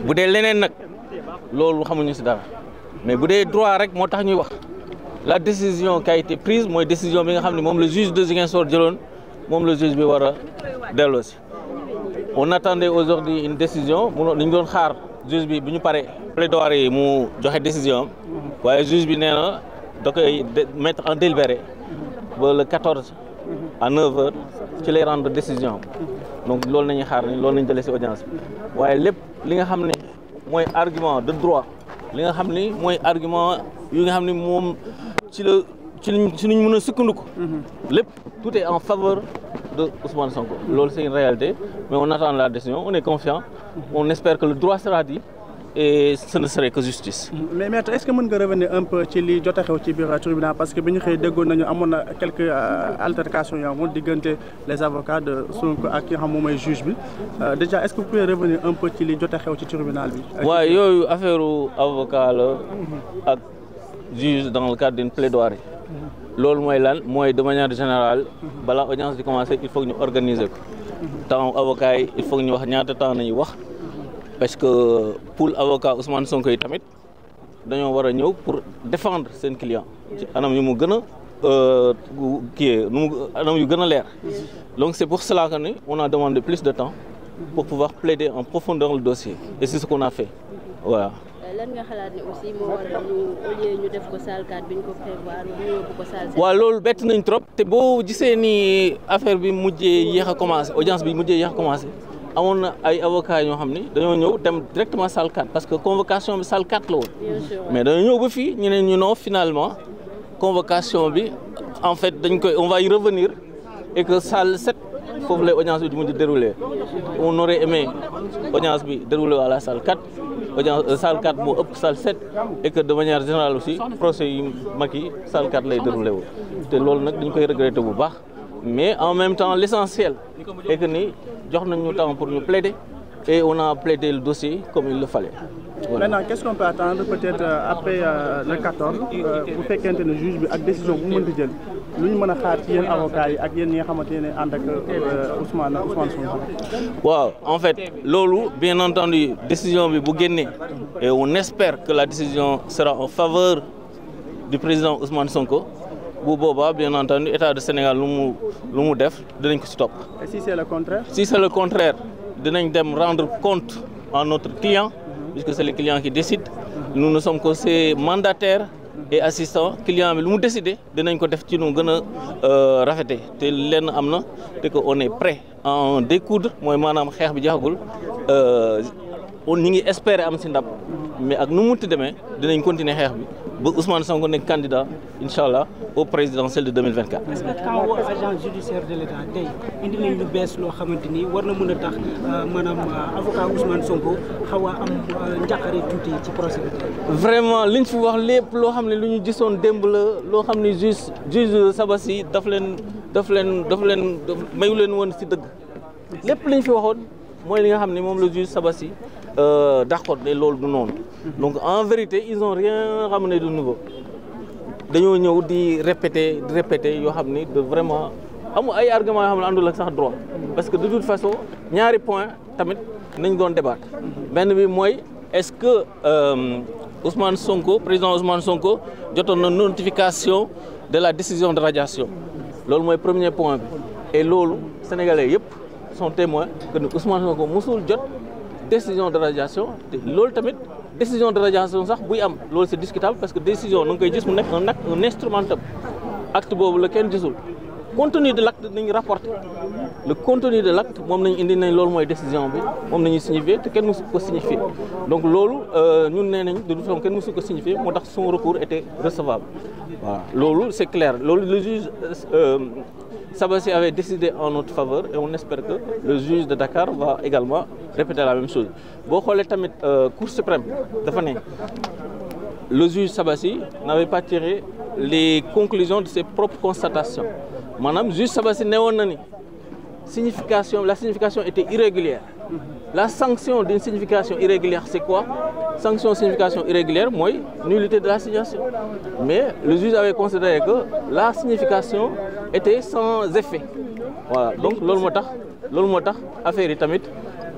bu dee leneen nag loolu xamuñu ci dara mais bu dee droit rek moo tax ñuy wax la décision qui a été prise mooy décision bi nga xam ne moom le juge de Ziguinchor jëloon moom le juge bi war a delloo si. On attendait aujourd'hui une décision li ñu doon xaar juge bi bu ñu paree plaidoirie yi mu joxe décision waaye juge bi nee na da koy mettre en délibéré ba le 14 à 9h ci lay rendre décision donc loolu nañuy xaar ni loolu nañu jëlee ci audience bi waaye lépp li nga xam ne mooy argument de droit li nga xam ni mooy argument yu nga xam ni moom ci luñ mën a sukkandiku lépp tout est en faveur de Ousmane Sonko. Loolu c'est une réalité, mais on attend la décision, on est confiant, on espère que le droit sera dit et ce ne serait que justice. Mais maître, est-ce que mën nga revenir un peu ci li jot a xew ci biir tribunal parce que bi ñu xëy déggoon nañu amoon na quelques altercations yoo amoon diggante les avocats de Sonko ak ki nga xam moom mooy juge bi déjà est-ce que vous pouvez revenir un peu ci li jot a xew ci tribunal bi. waaw yooyu affaire avocat la ak juge dans le cadre d'une plaidoirie. loolu mooy lan mooy de manière générale balaa audience di commencer il faut que ñu organiser ko temps avocat yi il faut que ñu wax ñaata temps nañu wax parce que pour avocat Ousmane Sonko yi tamit dañoo war a ñëw pour défendre seen client ci anam yu mu gën a anam yu gën a leer donc c'est pour cela que ni on a demandé plus de temps pour pouvoir plaider en profondeur le dossier et c'est ce qu'on a fait voilà. lan nga xalaat ne aussi moo waral ñu au lieu ñu def ko salle 4 bi ñu ko prévoir ñu yóbbu ko salle 7. waaw loolu bett nañ trop te boo gisee ni affaire bi mujjee yéex a commencé audience bi mujjee yéex a commencé amoon na ay avocats ñoo xam ni dañoo ñëw dem directement salle 4 parce que convocation bi salle 4 la woon. mais dañoo ñëw ba fii ñu ne ñu non finalement convocation bi en fait dañ koy on va y revenir et que salle 7 foofu lay audience bi di mujj déroulé on aurait aimé audience bi déroulé à la salle 4. audience salle 4 moo ëpp salle 7 et que de manière générale aussi procès yi mag yi salle 4 lay déroulé wu te loolu nag dañ koy regretter bu baax mais en même temps l'essentiel est que ni jox nañ ñu temps pour ñu plaider et on a plaidé le dossier comme il le fallait. Voilà. Maintenant, qu'est-ce qu'on peut attendre peut-être après le 14 bu fekkente ne juge bi ak décision bu mën di jël lu ñu mën a xaar ci yéen avocats yi ak yéen ñi nga xamante ne ànd ak Ousmane Sonko. waaw en fait loolu bien entendu décision bi bu génnee et on espère que la décision sera en faveur du président Ousmane Sonko bu boobaa bien entendu État du Sénégal lu mu def dinañ ko ci topp. Et si c'est le contraire? Si c'est le contraire dinañ dem rendre compte à notre client. Puisque c'est le client qui décide nous ne sommes que ses mandataires et assistants client bi lu mu décider dinañ ko def ci nu gën a rafete te lenn am na te que on est prêt à en découdre mooy maanaam xeex bi jaxagul ñu ngi espérer am ci ndam mais ak nu mu munti demee dinañ continuer xeex bi ba Ousmane Sonko nekk candidat inchallah au présidentiel de 2024. est-ce que kaw agent judiciaire de l'État tey indi nañ lu bees loo xamante ni war na mën a tax maanaam avocat Ousmane Sonko xaw a am njàqare tuuti ci procès bi. vraiment liñ fi wax lépp loo xam ne lu ñu gisoon démb la loo xam ne juge Sabassi daf leen mayu leen woon ci dëgg lépp liñ fi waxoon mooy li nga xam ne moom la juge Sabassi d'accord de loolu du noonu donc en vérité ils ont rien ramené de nouveau dañoo ñëw di répéter yoo xam ni de vraiment amul ay arguments yoo xam ne àndul ak sax droit parce que de toute façon ñaari point tamit nañ doon débattre benn bi mooy est-ce que Ousmane Sonko président Ousmane Sonko jotoon na notification de la décision de radiation loolu mooy premier point bi et loolu sénégalais yëpp sont témoins que ni Ousmane Sonko musul jot décision de radiation te loolu tamit décision de radiation sax buy am loolu c'est discutable parce que décision na nga koy gis mu nekk un instrumentable acte boobu la kenn gisul contenu de l'acte nañu rapporté le contenu de l'acte moom nañu indi nañ loolu mooy décision bi moom nañu signifié te kenn mësu ko signifié donc loolu ñun nee nañ de toute façon kenn mësu ko signifié moo tax son recours était recevable voilà loolu c'est clair loolu le juge Sabassi avait décidé en notre faveur et on espère que le juge de Dakar va également répéter la même chose boo xoolee tamit Cour suprême dafa ne le juge Sabassi n'avait pas tiré les conclusions de ses propres constatations maanaam juge Sabassi ne woon na ni la signification était irrégulière la sanction d'une signification irrégulière c'est quoi signification irrégulière mooy nullité de la signation mais le juge avait considéré que la signification était sans effet voilà donc loolu moo tax affaire yi tamit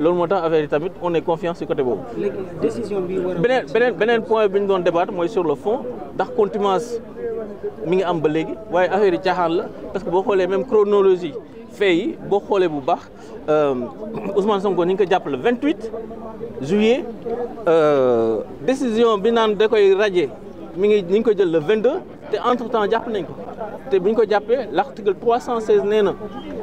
loolu moo tax affaire yi tamit on est confiant ci côté boobu. léegi décision bi war a. beneen point bi ñu doon débattre mooy sur le fond ndax contumace mi ngi am ba léegi waaye affaire yi caaxaan la parce que boo xoolee même chronologie fait yi boo xoolee bu baax Ousmane Sonko ñu ngi ko jàpp le 28 juillet décision bi naan da koy radier mi ngi ko jël le 22 te entre temps jàpp nañ ko te bu ñu ko jàppee l'article 316 nee na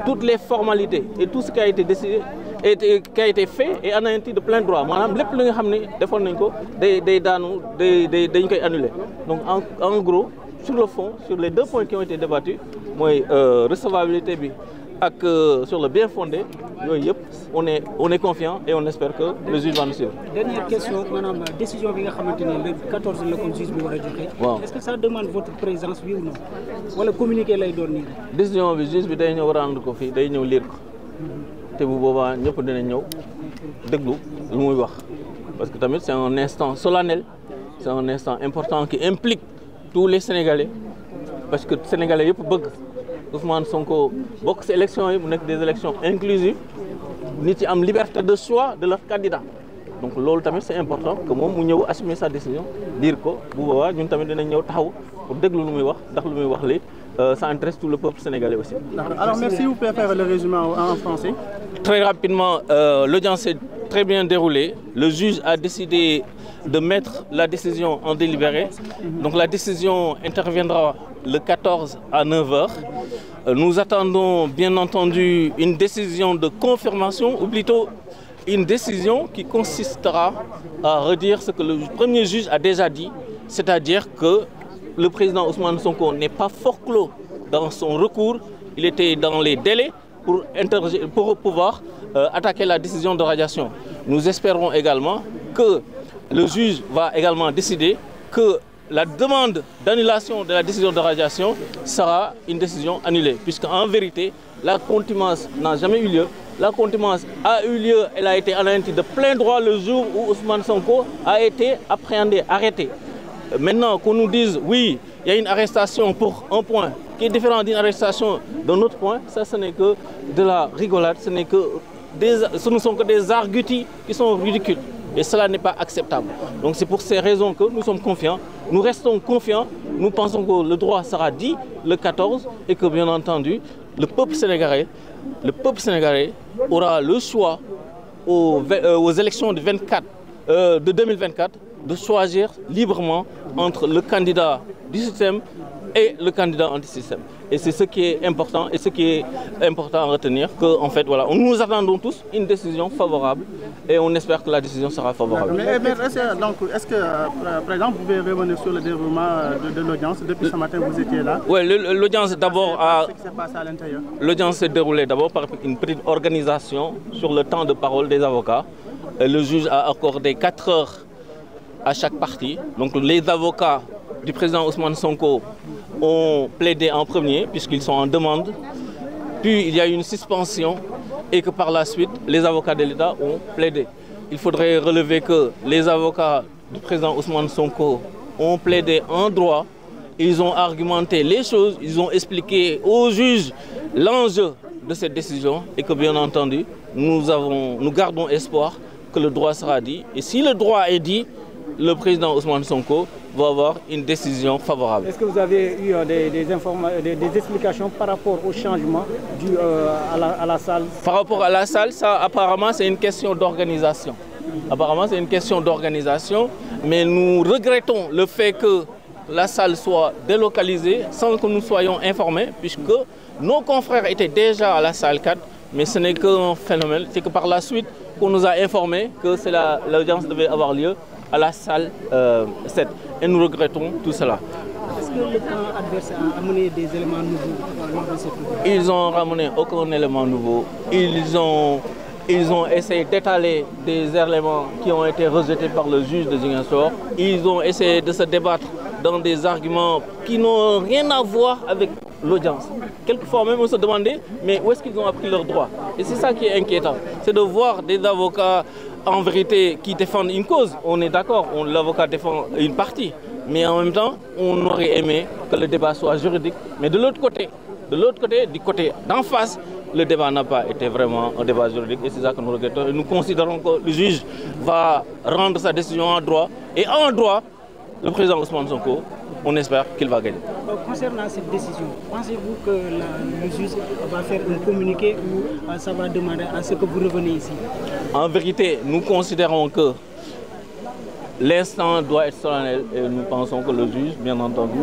toutes les formalités et tout ce qui a été décidé et qui a été fait est anéanti de plein droit maanaam lépp li nga xam ne defoon nañ ko dañ koy annuler donc en gros sur le fond sur les deux points qui ont été débattus mooy recevabilité bi ak sur le bien fondé yooyu yëpp on est confiant et on espère que le juge va nous suivre. Dernière question maanaam décision bi nga xamante ne le 14 la ko juge bi war a joxe. waaw est-ce que ça demande votre présence oui ou non wala communiqué lay doon nii. décision bi juge bi day ñëw rendre ko fii day ñëw lire ko te bu boobaa ñëpp dinañ ñëw déglu lu muy wax parce que tamit c'est un instant solennel c'est un instant important qui implique tous les Sénégalais parce que Sénégalais yëpp bëgg. Ousmane Sonko bokk ci élections yi mu nekk des élections inclusives nit yi am liberté de choix de leur candidat donc loolu tamit c'est important que moom mu ñëw assumer sa décision dire ko bu boobaa ñun tamit dinañ ñëw taxaw pour déglu lu muy wax ndax lu muy wax li ça intéresse tout le peuple sénégalais aussi. Alors merci, vous pouvez faire le résumé en français. Très rapidement, l'audience s'est très bien déroulée. Le juge a décidé de mettre la décision en délibéré. Donc la décision interviendra le 14 à 9h. Nous attendons bien entendu une décision de confirmation ou plutôt une décision qui consistera à redire ce que le premier juge a déjà dit, c'est-à-dire que le président Ousmane Sonko n'est pas forclos dans son recours, il était dans les délais pour pouvoir attaquer la décision de radiation. Nous espérons également que le juge va également décider que la demande d'annulation de la décision de radiation sera une décision annulée, puisqu'en vérité, la contumace n'a jamais eu lieu. La contumace a eu lieu, elle a été anéantie de plein droit le jour où Ousmane Sonko a été appréhendé, arrêté. Maintenant qu'on nous dise, oui, il y a une arrestation pour un point qui est différent d'une arrestation d'un autre point, ça ce n'est que de la rigolade, ce ne sont que des arguties qui sont ridicules. Et cela n'est pas acceptable. Donc c'est pour ces raisons que nous sommes confiants, nous restons confiants, nous pensons que le droit sera dit le 14 et que bien entendu, le peuple sénégalais aura le choix aux élections de 2024 de choisir librement entre le candidat du système et le candidat anti-système. Et c'est ce qui est important et ce qui est important à retenir, que en fait, voilà, nous attendons tous une décision favorable et on espère que la décision sera favorable. Mais est-ce que, par exemple, vous pouvez revenir sur le déroulement de l'audience? Depuis ce matin, vous étiez là. Oui, l'audience d'abord ce qui s'est passé à l'intérieur. L'audience s'est déroulée d'abord par une petite organisation sur le temps de parole des avocats. Et le juge a accordé 4 heures à chaque partie. Donc les avocats du président Ousmane Sonko ont plaidé en premier puisqu'ils sont en demande. Puis il y a eu une suspension et que par la suite les avocats de l'État ont plaidé. Il faudrait relever que les avocats du président Ousmane Sonko ont plaidé en droit. Ils ont argumenté les choses, ils ont expliqué aux juges l'enjeu de cette décision et que bien entendu nous gardons espoir que le droit sera dit. Et si le droit est dit, le président Ousmane Sonko va avoir une décision favorable. Est-ce que vous avez eu des explications par rapport au changement dû à la salle? Par rapport à la salle, ça apparemment c'est une question d'organisation. Apparemment c'est une question d'organisation, mais nous regrettons le fait que la salle soit délocalisée sans que nous soyons informés, puisque nos confrères étaient déjà à la salle 4, mais ce n'est qu'un phénomène, c'est que par la suite qu'on nous a informés que l'audience devait avoir lieu à la salle 7. Et nous regrettons tout cela. Est-ce que le camp adverse a amené des éléments nouveaux lors de cette audience? Ils n'ont ramené aucun élément nouveau. Ils ont essayé d'étaler des éléments qui ont été rejetés par le juge de Ziguinchor. Ils ont essayé de se débattre dans des arguments qui n'ont rien à voir avec l'audience. Quelquefois même on se demandait, mais où est-ce qu'ils ont appris leurs droits? Et c'est ça qui est inquiétant. C'est de voir des avocats en vérité qui défendent une cause. On est d'accord, l'avocat défend une partie. Mais en même temps, on aurait aimé que le débat soit juridique. Mais de l'autre côté, du côté d'en face, le débat n'a pas été vraiment un débat juridique et c'est ça que nous regrettons. Et nous considérons que le juge va rendre sa décision en droit et en droit, le président Ousmane Sonko, on espère qu'il va gagner. Concernant cette décision, pensez-vous que le juge va faire un communiqué ou ça va demander à ce que vous reveniez ici? En vérité, nous considérons que l'instant doit être solennel et nous pensons que le juge, bien entendu,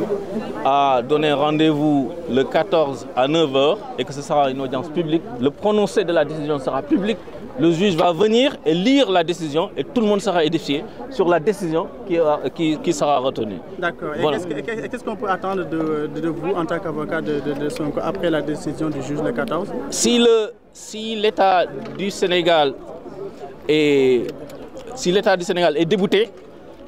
a donné rendez-vous le 14 à 9 h et que ce sera une audience publique. Le prononcé de la décision sera public. Le juge va venir et lire la décision et tout le monde sera édifié sur la décision qui sera retenue. D'accord. Voilà. Et qu'est-ce qu'on peut attendre de vous en tant qu'avocat de Sonko après la décision du juge le 14? Si l'État du Sénégal est débouté,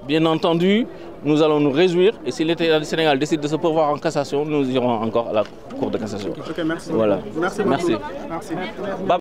bien entendu, nous allons nous réjouir. Et si l'État du Sénégal décide de se pourvoir en cassation, nous irons encore à la Cour de cassation. Ok, merci. Voilà. Merci. Merci. Merci.